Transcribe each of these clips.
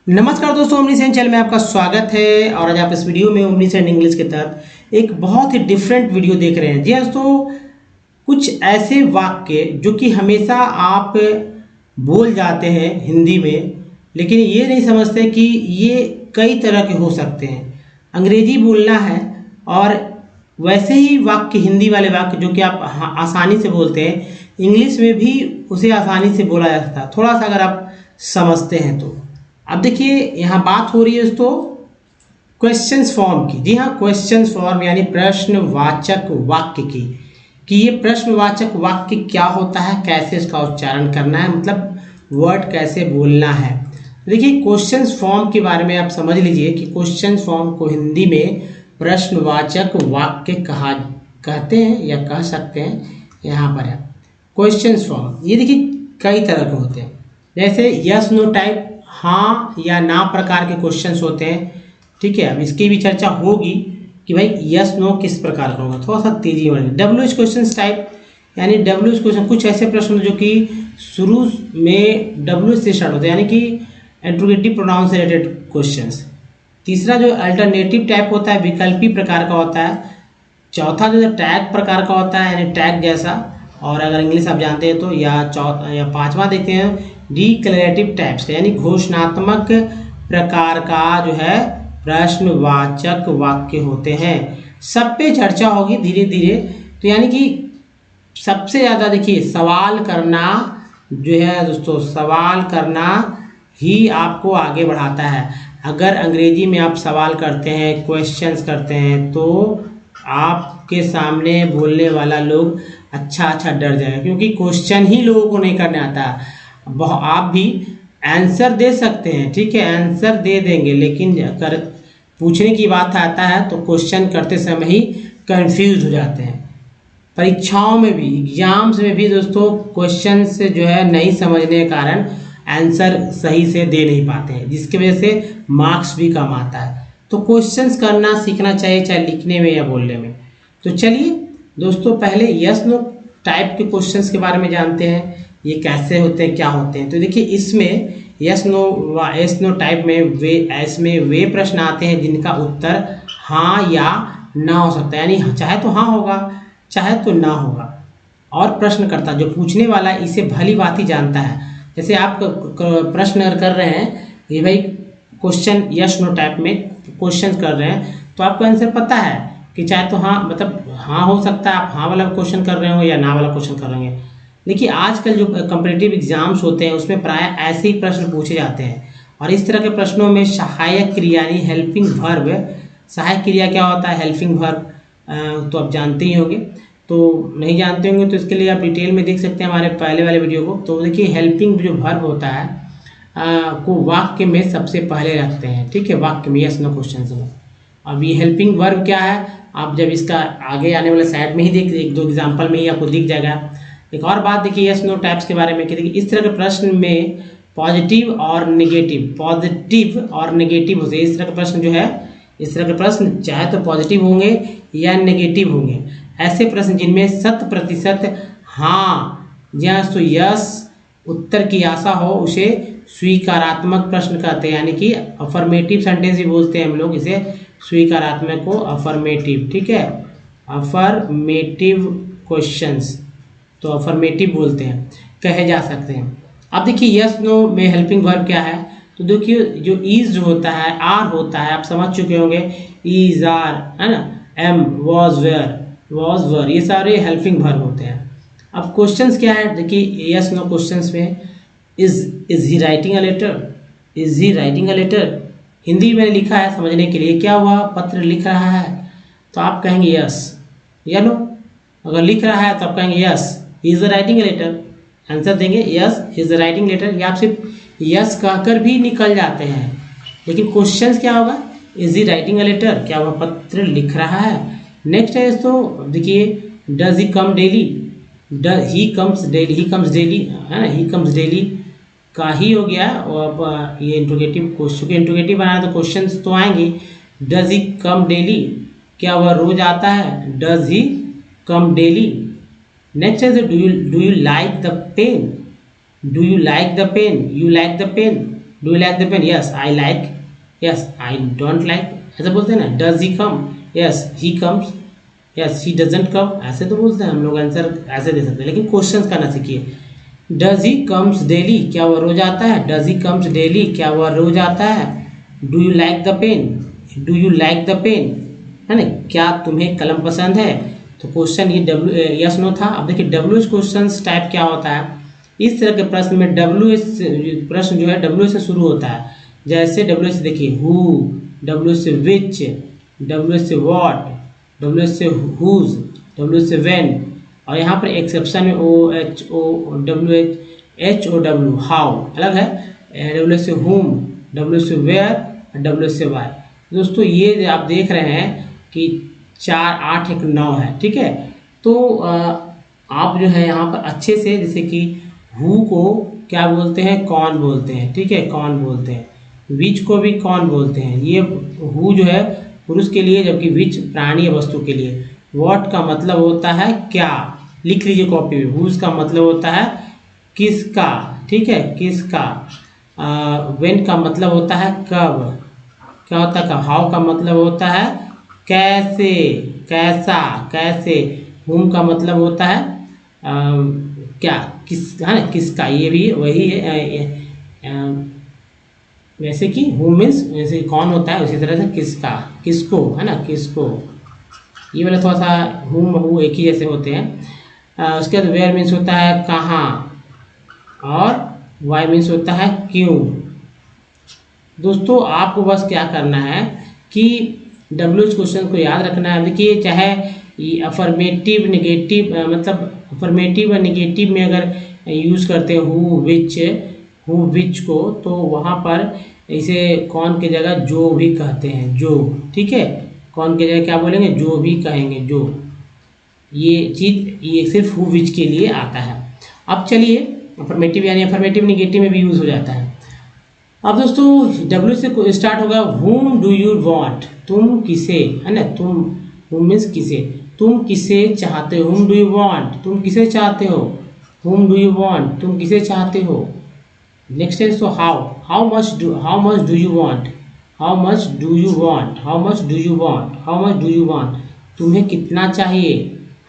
नमस्कार दोस्तों, omni Sen channel में आपका स्वागत है। और आज आप इस वीडियो में ओमनी सेन इंग्लिश के तहत एक बहुत ही डिफरेंट वीडियो देख रहे हैं। जी हाँ दोस्तों, कुछ ऐसे वाक्य जो कि हमेशा आप बोल जाते हैं हिंदी में, लेकिन ये नहीं समझते कि ये कई तरह के हो सकते हैं। अंग्रेजी बोलना है और वैसे ही वाक्य, हिंदी वाले वाक्य जो कि आप आसानी से बोलते हैं, इंग्लिश में भी उसे आसानी से बोला जा सकता है, थोड़ा सा अगर आप समझते हैं तो। अब देखिए, यहाँ बात हो रही है दोस्तों क्वेश्चंस फॉर्म की। जी हाँ, क्वेश्चंस फॉर्म यानी प्रश्नवाचक वाक्य की, कि ये प्रश्नवाचक वाक्य क्या होता है, कैसे इसका उच्चारण करना है, मतलब वर्ड कैसे बोलना है। देखिए, क्वेश्चंस फॉर्म के बारे में आप समझ लीजिए कि क्वेश्चंस फॉर्म को हिंदी में प्रश्नवाचक वाक्य कहते हैं या कह सकते हैं। यहाँ पर है क्वेश्चंस फॉर्म। ये देखिए कई तरह के होते हैं, जैसे यस नो टाइप, हाँ या ना प्रकार के क्वेश्चंस होते हैं। ठीक है, अब इसकी भी चर्चा होगी कि भाई यस नो किस प्रकार का होगा, थोड़ा सा तेजी में। डब्ल्यू क्वेश्चन टाइप यानी डब्ल्यू क्वेश्चन, कुछ ऐसे प्रश्न जो कि शुरू में डब्ल्यू से स्टार्ट होते हैं, यानी कि इंट्रोगेटिव प्रोनाउन से रिलेटेड क्वेश्चंस। तीसरा जो अल्टरनेटिव टाइप होता है, विकल्पी प्रकार का होता है। चौथा जो टैग प्रकार का होता है, यानी टैग जैसा, और अगर इंग्लिश आप जानते हैं तो। या पांचवा देखते हैं डिक्लेरेटिव टाइप्स, यानी घोषणात्मक प्रकार का जो है प्रश्नवाचक वाक्य होते हैं। सब पे चर्चा होगी धीरे धीरे। तो यानी कि सबसे ज़्यादा देखिए, सवाल करना जो है दोस्तों, सवाल करना ही आपको आगे बढ़ाता है। अगर अंग्रेजी में आप सवाल करते हैं, क्वेश्चंस करते हैं, तो आपके सामने बोलने वाला लोग अच्छा डर जाएगा, क्योंकि क्वेश्चन ही लोगों को नहीं करने आता। आप भी आंसर दे सकते हैं, ठीक है, आंसर दे देंगे, लेकिन अगर पूछने की बात आता है तो क्वेश्चन करते समय ही कंफ्यूज हो जाते हैं। परीक्षाओं में भी, एग्जाम्स में भी दोस्तों, क्वेश्चन से जो है नहीं समझने के कारण आंसर सही से दे नहीं पाते हैं, जिसकी वजह से मार्क्स भी कम आता है। तो क्वेश्चंस करना सीखना चाहिए, चाहे लिखने में या बोलने में। तो चलिए दोस्तों, पहले यस नो टाइप के क्वेश्चंस के बारे में जानते हैं, ये कैसे होते हैं, क्या होते हैं। तो देखिए, इसमें यस नो टाइप में वे प्रश्न आते हैं जिनका उत्तर हाँ या ना हो सकता है, यानी चाहे तो हाँ होगा, चाहे तो ना होगा। और प्रश्नकर्ता जो पूछने वाला है इसे भली बात ही जानता है। जैसे आप प्रश्न कर रहे हैं, ये भाई क्वेश्चन यस नो टाइप में क्वेश्चन कर रहे हैं, तो आपको आंसर पता है कि चाहे तो हाँ, मतलब हाँ हो सकता है, आप हाँ वाला क्वेश्चन कर रहे हो या ना वाला क्वेश्चन कर रहे हैं। देखिए, आजकल जो कॉम्पिटिटिव एग्जाम्स होते हैं उसमें प्राय ऐसे ही प्रश्न पूछे जाते हैं, और इस तरह के प्रश्नों में सहायक क्रिया यानी हेल्पिंग वर्ब, सहायक क्रिया क्या होता है, हेल्पिंग वर्ब, तो आप जानते ही होंगे। तो नहीं जानते होंगे तो इसके लिए आप डिटेल में देख सकते हैं हमारे पहले वाले वीडियो को। तो देखिए, हेल्पिंग जो वर्ब होता है को वाक्य में सबसे पहले रखते हैं, ठीक है, वाक्य में, यस नो क्वेश्चन में। अब ये हेल्पिंग वर्ब क्या है, आप जब इसका आगे आने वाले साइड में ही देख, एक दो एग्जाम्पल में ही आपको दिख जाएगा। एक और बात देखिए यस नो टाइप्स के बारे में, कि देखिए इस तरह के प्रश्न में पॉजिटिव और नेगेटिव होते हैं। इस तरह के प्रश्न जो है, इस तरह के प्रश्न चाहे तो पॉजिटिव होंगे या नेगेटिव होंगे। ऐसे प्रश्न जिनमें 100% हाँ या तो यस उत्तर की आशा हो, उसे स्वीकारात्मक प्रश्न कहते हैं, यानी कि अफर्मेटिव सेंटेंस भी बोलते हैं हम लोग इसे, स्वीकारात्मक को अफर्मेटिव, ठीक है, अफर्मेटिव क्वेश्चंस, तो अफर्मेटिव बोलते हैं, कहे जा सकते हैं। अब देखिए यस नो में हेल्पिंग वर्ब क्या है, तो देखिए जो इज होता है, आर होता है, आप समझ चुके होंगे, इज, आर, है ना, एम, वॉज, वेयर, वॉज, वर, ये सारे हेल्पिंग वर्ब होते हैं। अब क्वेश्चंस क्या है, देखिए यस नो क्वेश्चंस में is he writing a letter, is he writing a letter, Hindi में लिखा है समझने के लिए, क्या हुआ, पत्र लिख रहा है, तो आप कहेंगे यस या नो। अगर लिख रहा है तो आप कहेंगे yes he is writing a letter, answer देंगे yes he is writing letter, या आप सिर्फ यस कहकर भी निकल जाते हैं। लेकिन क्वेश्चंस क्या होगा, is he writing a letter, क्या वह पत्र लिख रहा है। नेक्स्ट है दोस्तों, देखिए does he come daily, he comes daily, he comes daily, है ना, ही कम्स डेली का ही हो गया। और ये इंट्रोगेटिव क्वेश्चन, इंट्रोगेटिव बनाया तो क्वेश्चंस तो आएंगे। डज ही कम डेली, क्या वह रोज आता है, does he come daily. Next है do you like the pen, do you like the pen, you like the pen, do you like the pen? Yes I like, yes I don't like, ऐसा बोलते हैं ना। Does he come? Yes he comes, yes he doesn't come, ऐसे तो बोलते हैं हम लोग, आंसर ऐसे दे सकते हैं। लेकिन क्वेश्चन करना सीखिए। Does he comes daily? क्या वह रोज आता है? Does he comes daily? क्या वह रोज आता है? Do you like the pen? Do you like the pen, है ना? क्या तुम्हें कलम पसंद है? तो क्वेश्चन ये यस नो था। अब देखिए WH क्वेश्चन टाइप क्या होता है। इस तरह के प्रश्न में WH प्रश्न जो है WH से शुरू होता है। जैसे WH से देखिए हु, WH से विच, WH से व्हाट, WH से हुज, WH से व्हेन, और यहाँ पर एक्सेप्शन में HOW हाउ अलग है। WH से whom, WH से वेयर, WH से वाई। दोस्तों ये आप देख रहे हैं कि 4 8 1 9 है, ठीक है। तो आप जो है यहाँ पर अच्छे से, जैसे कि हु को क्या बोलते हैं? कौन बोलते हैं, ठीक है, कौन बोलते हैं। विच को भी कौन बोलते हैं। ये हु जो है पुरुष के लिए, जबकि विच प्राणी या वस्तु के लिए। व्हाट का मतलब होता है क्या, लिख लीजिए कॉपी में। हुज का मतलब होता है किसका, ठीक है, किसका। व्हेन का मतलब होता है कब, क्या होता है कब। हाउ का मतलब होता है कैसे, कैसा, कैसे। हुम का मतलब होता है क्या, किस, है ना, किसका। ये भी वही है। वैसे कि हुम मीन्स वैसे कौन होता है, उसी तरह से किसका, किसको, है ना, किसको। ये वाला थोड़ा सा हुम हु एक ही जैसे होते हैं। उसके बाद वेयर मीन्स होता है कहाँ, और वाई मीन्स होता है क्यों। दोस्तों आपको बस क्या करना है कि WH क्वेश्चन को याद रखना है। देखिए चाहे अफर्मेटिव नेगेटिव, मतलब अफर्मेटिव और नेगेटिव में अगर यूज़ करते हैं हु विच को, तो वहाँ पर इसे कौन की जगह जो भी कहते हैं, जो, ठीक है। कौन की जगह क्या बोलेंगे? जो भी कहेंगे, जो। ये चीज़ ये सिर्फ हु विच के लिए आता है। अब चलिए अफर्मेटिव यानी अफर्मेटिव नेगेटिव में भी यूज़ हो जाता है। अब दोस्तों W से स्टार्ट होगा। whom do you want? तुम किसे, है ना, तुम, whom मीन्स किसे, तुम किसे चाहते हो। whom do you want? तुम किसे चाहते हो। whom do you want? तुम किसे चाहते हो। नेक्स्ट है तो how much do you want? how much do you want? how much do you want? how much do you want? तुम्हें कितना चाहिए।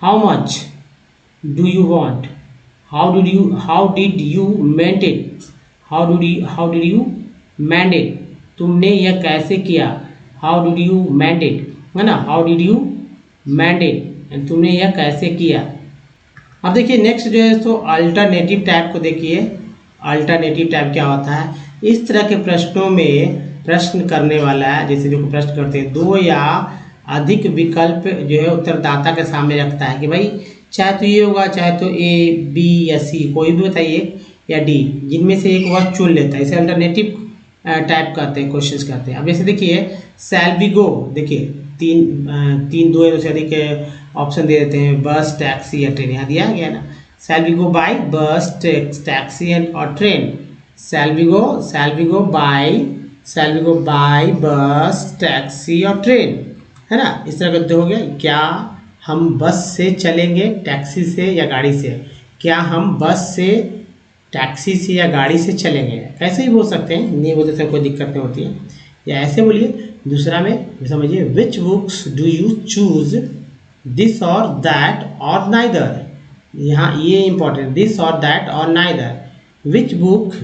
how much do you want? how did you meant it? how did you meant it? तुमने यह कैसे किया। how did you meant it, है ना, how did you meant it, तुमने यह कैसे किया। अब देखिए नेक्स्ट जो है तो अल्टरनेटिव टाइप को देखिए। अल्टरनेटिव टाइप क्या होता है। इस तरह के प्रश्नों में प्रश्न करने वाला है, जैसे जो प्रश्न करते हैं, 2 या अधिक विकल्प जो है उत्तरदाता के सामने रखता है कि भाई चाहे तो ये होगा, चाहे तो A B या C, कोई भी बताइए, या D, जिनमें से एक वह चुन लेता है। इसे अल्टरनेटिव टाइप करते हैं, क्वेश्चंस करते हैं। अब जैसे देखिए शैल वी गो, देखिए 3 2 से अधिक ऑप्शन दे देते हैं, बस टैक्सी या ट्रेन। यहाँ दिया गया ना, shall we go by bus taxi and or train. Shall we go by bus taxi or train, है ना। इस तरह करते हो गया। क्या हम बस से चलेंगे, टैक्सी से या गाड़ी से। क्या हम बस से, टैक्सी से या गाड़ी से चलेंगे। ऐसे ही बोल सकते हैं, नहीं बोलते से कोई दिक्कत नहीं होती है। या ऐसे बोलिए। दूसरा में समझिए, विच books do you choose, this और दैट और नाइदर। यहाँ ये इंपॉर्टेंट, दिस और दैट और neither. Which book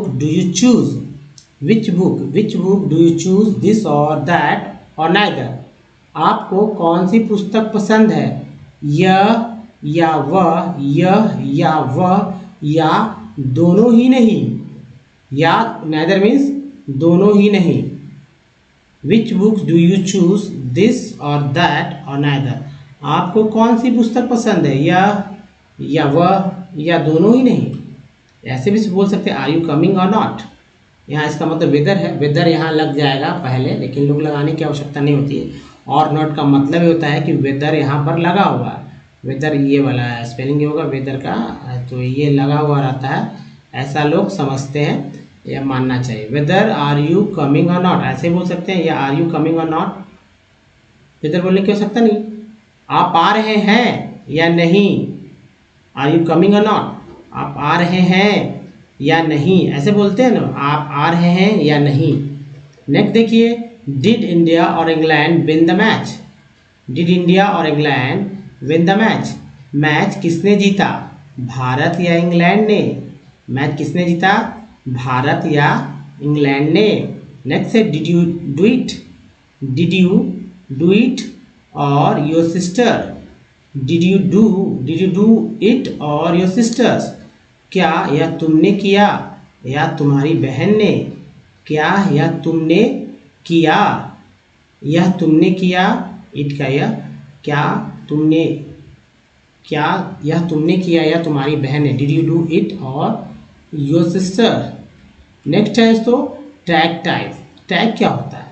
do you choose, which book do you choose, this और दैट और नाइदर। आपको कौन सी पुस्तक पसंद है। यह या वह, यह या वह, या दोनों ही नहीं, या नाइदर मीन्स दोनों ही नहीं। विच books do you choose, this और दैट और नाइदर। आपको कौन सी पुस्तक पसंद है, या वह, या दोनों ही नहीं। ऐसे भी बोल सकते हैं, आर यू कमिंग और नॉट। यहाँ इसका मतलब वेदर है, वेदर यहाँ लग जाएगा पहले, लेकिन लोग लगाने की आवश्यकता नहीं होती है। और नॉट का मतलब ये होता है कि वेदर यहाँ पर लगा हुआ है। वेदर ये वाला है, स्पेलिंग ये होगा वेदर का, तो ये लगा हुआ रहता है, ऐसा लोग समझते हैं, यह मानना चाहिए। वेदर आर यू कमिंग और नॉट, ऐसे बोल सकते हैं, या आर यू कमिंग और नॉट। वेदर बोलने की आवश्यकता नहीं, आप आ रहे हैं या नहीं। आर यू कमिंग और नॉट, आप आ रहे हैं या नहीं, ऐसे बोलते हैं ना, आप आ रहे हैं या नहीं। नेक्स्ट देखिए, did India or England win the match. Did India or England win the match. Match किसने जीता, भारत या इंग्लैंड ने। मैच किसने जीता, भारत या इंग्लैंड ने। नेक्स्ट है, did you do it. Did you do it or your sister. Did you do it or your sisters. क्या यह तुमने किया या तुम्हारी बहन ने। क्या यह तुमने किया, यह तुमने किया, इट का यह, क्या तुमने, क्या यह तुमने किया या तुम्हारी बहन ने। Did you do it or your sister. Next है तो टैग टाइप। टैग क्या होता है,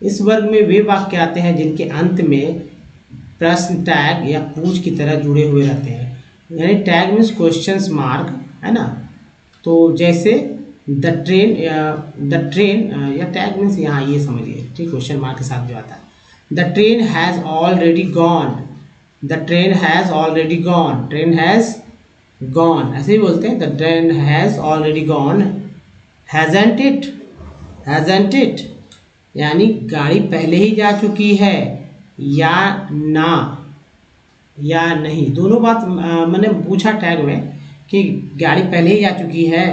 इस वर्ग में वे वाक्य आते हैं जिनके अंत में प्रश्न टैग या पूछ की तरह जुड़े हुए रहते हैं। यानी टैग मीन्स क्वेश्चंस मार्क, है ना। तो जैसे द ट्रेन या टैग मीन्स यहाँ ये समझिए, ठीक, क्वेश्चन मार्क के साथ जो आता है। The train has already gone. The train has already gone. Train has gone ऐसे ही बोलते हैं, the train has already gone. Hasn't it. Hasn't it यानी गाड़ी पहले ही जा चुकी है या ना, या नहीं, दोनों बात मैंने पूछा टैग में कि गाड़ी पहले ही जा चुकी है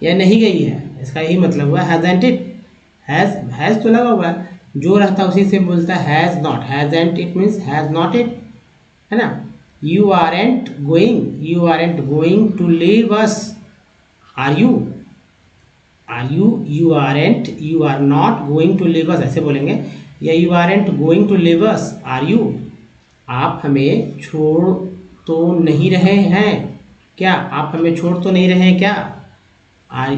या नहीं गई है, इसका यही मतलब हुआ हैज़न्ट इट। हैज़ तो लगा हुआ है, जो रहता है उसी से बोलता है has not. Hasn't it means has not it, है ना। You aren't going to leave us. Are you, you are not going to leave us ऐसे बोलेंगे, या you aren't going to leave us. Are you, आप हमें छोड़ तो नहीं रहे हैं क्या, आप हमें छोड़ तो नहीं रहे हैं क्या। Are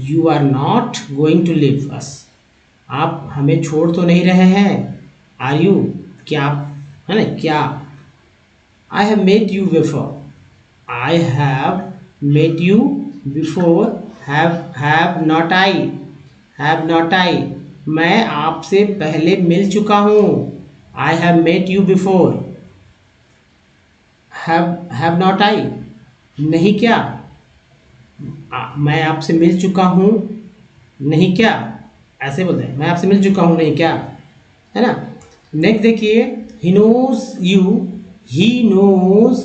you are not going to leave us, आप हमें छोड़ तो नहीं रहे हैं। आर यू, क्या, है ना, क्या। I have met you before. I have met you before. Have not I. Have not I, मैं आपसे पहले मिल चुका हूँ। I have met you before. Have not I, नहीं क्या, मैं आपसे मिल चुका हूँ नहीं क्या, ऐसे बोलते हैं, मैं आपसे मिल चुका हूँ नहीं क्या, है ना। नेक्स्ट देखिए, he knows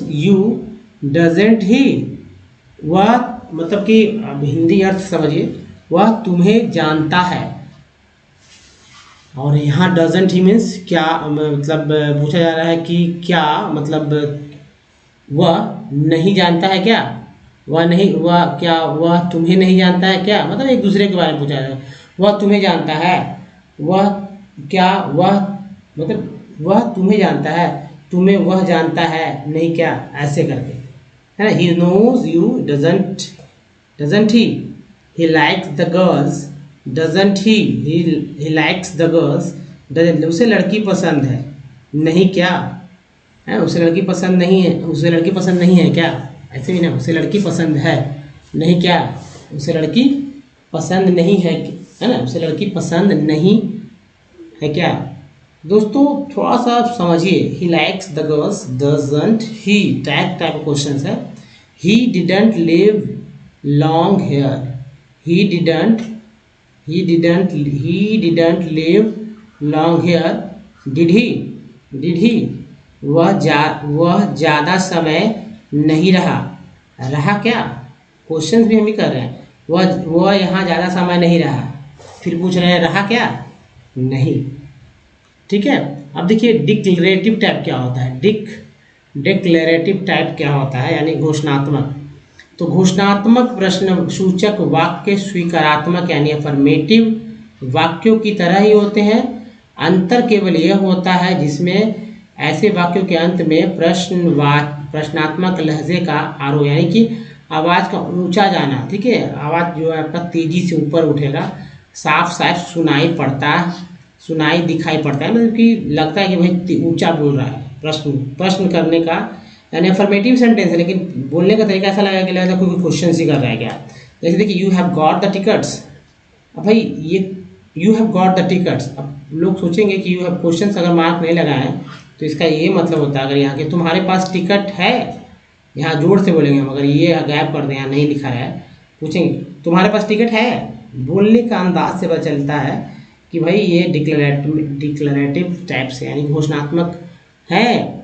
you doesn't he. वह मतलब कि अब हिंदी अर्थ समझिए, वह तुम्हें जानता है। और यहाँ डजेंट ही मीन्स क्या, मतलब पूछा जा रहा है कि क्या, मतलब वह नहीं जानता है क्या, वह नहीं, वह क्या, वह तुम्हें नहीं जानता है क्या, मतलब एक दूसरे के बारे में पूछा जा रहा है। वह तुम्हें जानता है, वह क्या, वह मतलब वह तुम्हें जानता है, तुम्हें वह जानता है नहीं क्या, ऐसे करके, है ना। He knows you doesn't he likes the girls doesn't he likes the girls doesn't, उसे लड़की पसंद है नहीं क्या, है, उसे लड़की पसंद नहीं है, उसे लड़की पसंद नहीं है क्या, ऐसे भी ना, उसे लड़की पसंद है नहीं क्या, उसे लड़की पसंद नहीं है ना, उसे लड़की पसंद नहीं है क्या। दोस्तों थोड़ा सा समझिए, he likes the girls doesn't he, tag type question है। He didn't live long here. He didn't live long here. Did he, वह ज़्यादा समय नहीं रहा। रहा क्या, क्वेश्चन भी हम ही कर रहे हैं, वह यहाँ ज़्यादा समय नहीं रहा, फिर पूछ रहे हैं रहा क्या, नहीं, ठीक है। अब देखिए डिक्लेरेटिव टाइप क्या होता है। डिक्लेरेटिव टाइप क्या होता है, यानी घोषणात्मक। तो घोषणात्मक प्रश्न सूचक वाक्य स्वीकारात्मक यानी अफर्मेटिव वाक्यों की तरह ही होते हैं। अंतर केवल यह होता है जिसमें ऐसे वाक्यों के अंत में प्रश्नात्मक लहजे का आरोह, यानी कि आवाज़ का ऊंचा जाना, ठीक है, आवाज़ जो है आपका तेजी से ऊपर उठेगा, साफ सुनाई दिखाई पड़ता है, मतलब कि लगता है कि भाई ऊंचा बोल रहा है। प्रश्न करने का यानी अफर्मेटिव सेंटेंस है, लेकिन बोलने का तरीका ऐसा लगेगा कि लगता कोई क्वेश्चन ही कर रहा है क्या। जैसे देखिए, you have got the tickets. अब भाई ये you have got the tickets, अब लोग सोचेंगे कि यू हैव क्वेश्चन अगर मार्क नहीं लगाए तो इसका ये मतलब होता है अगर यहाँ के तुम्हारे पास टिकट है, यहाँ जोर से बोलेंगे हम, अगर ये गायब कर दें, यहाँ नहीं लिखा है पूछेंगे तुम्हारे पास टिकट है। बोलने का अंदाज से पता चलता है कि भाई ये डिक्लरेटिव टाइप से यानी घोषणात्मक है।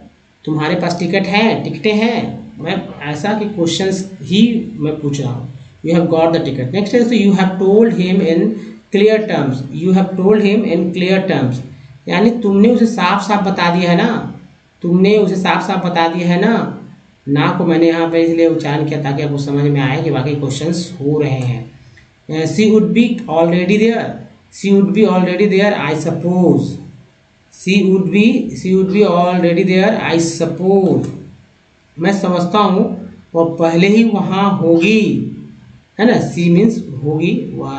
तुम्हारे पास टिकट है, टिकटें हैं, मैं ऐसा कि क्वेश्चंस ही मैं पूछ रहा हूँ। You have got the ticket. Next is you have told him in clear terms. You have told him in clear terms यानी तुमने उसे साफ साफ बता दिया है ना, तुमने उसे साफ साफ बता दिया है ना। ना को मैंने यहाँ पे इसलिए उच्चारण किया ताकि आपको समझ में आए कि वाकई क्वेश्चंस हो रहे हैं। She would be already there, she would be already there I suppose. She would be already there I suppose. मैं समझता हूँ वह पहले ही वहाँ होगी, है ना। सी मीन्स होगी, वह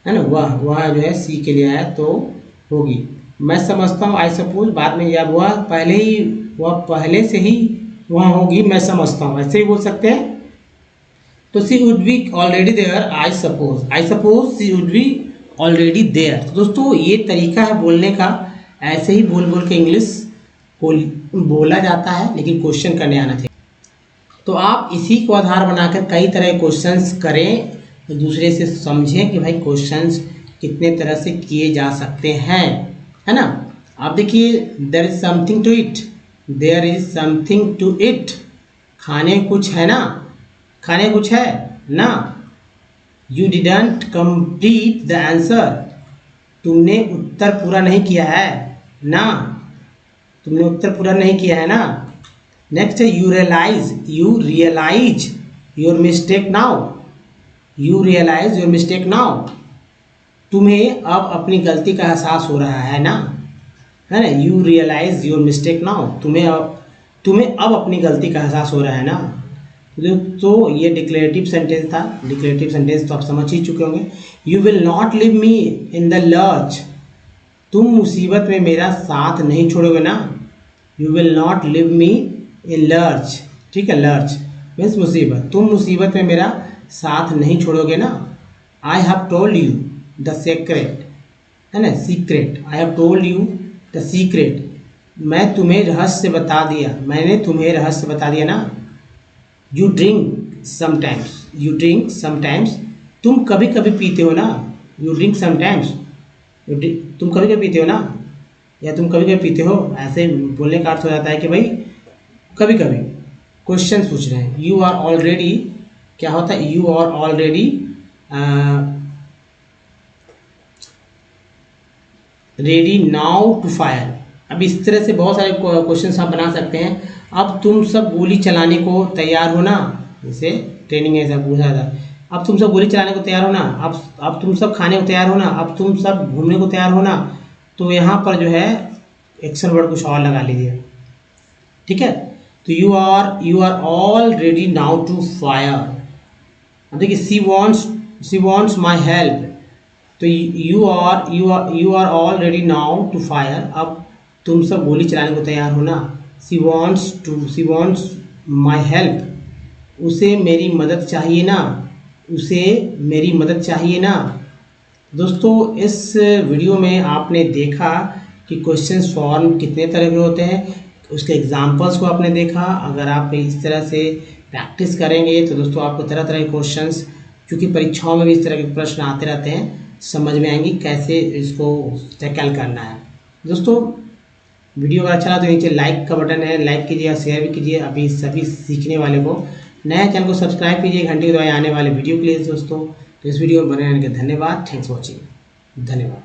है ना, वह जो है सी के लिए है तो होगी। मैं समझता हूँ आई सपोज बाद में, या वह पहले से ही वहाँ होगी मैं समझता हूँ, ऐसे ही बोल सकते हैं। तो she would be already there I suppose she would be already there. तो दोस्तों ये तरीका है बोलने का, ऐसे ही बोल बोल के इंग्लिश बोला जाता है, लेकिन क्वेश्चन करने आना चाहिए। तो आप इसी को आधार बनाकर कई तरह के क्वेश्चंस करें, तो दूसरे से समझें कि भाई क्वेश्चंस कितने तरह से किए जा सकते हैं, है ना। आप देखिए there is something to it, there is something to it. खाने कुछ है ना, खाने कुछ है ना। You didn't complete the answer, तुमने उत्तर पूरा नहीं किया है ना, तुमने उत्तर पूरा नहीं किया है ना। नेक्स्ट है you realise your mistake now, you realise your mistake now. तुम्हें अब अपनी गलती का एहसास हो रहा है ना, है ना। You realise your mistake now, तुम्हें अब अपनी गलती का एहसास हो रहा है ना। तो ये डिक्लेरेटिव सेंटेंस था। डिक्लेरेटिव सेंटेंस तो आप समझ ही चुके होंगे। You will not leave me in the lurch, तुम मुसीबत में मेरा साथ नहीं छोड़ोगे ना। You will not leave me in lurch, ठीक है, लर्च मीन्स मुसीबत, तुम मुसीबत में मेरा साथ नहीं छोड़ोगे ना। I have told you the secret, है ना, secret. I have told you the secret, मैं तुम्हें रहस्य बता दिया, मैंने तुम्हें रहस्य बता दिया ना। You drink sometimes, you drink sometimes, तुम कभी कभी पीते हो ना। यू ड्रिंक समटाइम्स, तुम कभी कभी पीते हो ना, या तुम कभी कभी पीते हो, ऐसे बोलने का अर्थ हो जाता है कि भाई कभी कभी। क्वेश्चन पूछ रहे हैं। यू आर ऑलरेडी, क्या होता है, you are already ready now to fire. अब इस तरह से बहुत सारे क्वेश्चन आप बना सकते हैं। अब तुम सब गोली चलाने को तैयार हो ना, जैसे ट्रेनिंग ऐसा पूछा था। अब तुम सब गोली चलाने को तैयार हो ना, अब तुम सब खाने को तैयार हो ना, अब तुम सब घूमने को तैयार हो ना। तो यहाँ पर जो है एक्शन वर्ड कुछ और लगा लीजिए, ठीक है। तो you are all ready now to fire. अब देखिए शी वॉन्ट्स माई हेल्प, तो you are all ready now to fire. अब तुम सब गोली चलाने को तैयार हो ना। शी वॉन्ट्स माई हेल्प, उसे मेरी मदद चाहिए ना, उसे मेरी मदद चाहिए ना। दोस्तों इस वीडियो में आपने देखा कि क्वेश्चन फॉर्म कितने तरह के होते हैं, उसके एग्जाम्पल्स को आपने देखा। अगर आप इस तरह से प्रैक्टिस करेंगे तो दोस्तों आपको तरह तरह के क्वेश्चंस, क्योंकि परीक्षाओं में भी इस तरह के प्रश्न आते रहते हैं, समझ में आएंगी कैसे इसको टैकल करना है। दोस्तों वीडियो अगर अच्छा लगा तो नीचे लाइक का बटन है, लाइक कीजिए और शेयर भी कीजिए। अभी सभी सीखने वाले को नया चैनल को सब्सक्राइब कीजिए घंटे की दबाए आने वाले वीडियो के लिए दोस्तों। तो इस वीडियो में बने रहने के धन्यवाद। थैंक्स फॉर वॉचिंग, धन्यवाद।